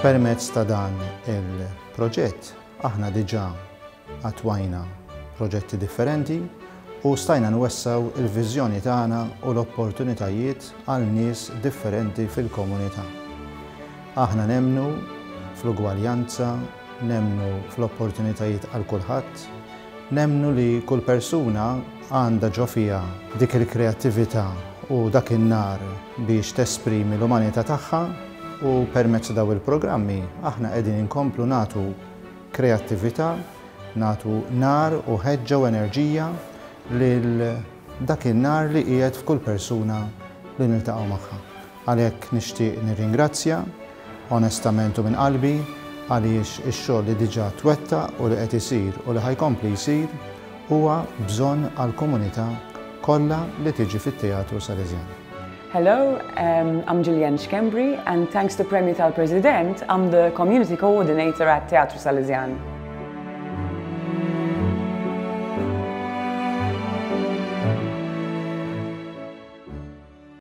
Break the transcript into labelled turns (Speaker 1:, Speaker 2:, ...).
Speaker 1: Permezz ta' dan il-proġett aħna diġà attwajna proġetti differenti u stajna nwessaw il-viżjoni tagħna u l-opportunitajiet għal nies differenti fil-komunità. Aħna nemmnu fl-ugwaljanza, nemmnu fl-opportunitajiet għal kulħadd, nemmnu li kull persuna għandha ġo fiha dik il-kreattività u dak in-nar biex tesprimi l-umanità tagħha u permezz daw il-programmi aħna qegħdin inkomplu nagħtu kreattività, nagħtu nar u ħeġġa u enerġija lil dak in-nar li qiegħed f'kull persuna li niltaqgħu magħha. Għalhekk nixtieq nirringrazzja onestament u minn qalbi għaliex ix-xogħol li diġà twettaq u li qed isir u li ħajkompli jsir huwa bżonn għall-komunità kollha li tiġi fit-Teatru Salesian.
Speaker 2: Hello, I'm Julienne Schembri, and thanks to Premio tal-President, I'm the Community Coordinator at Teatru Salesian.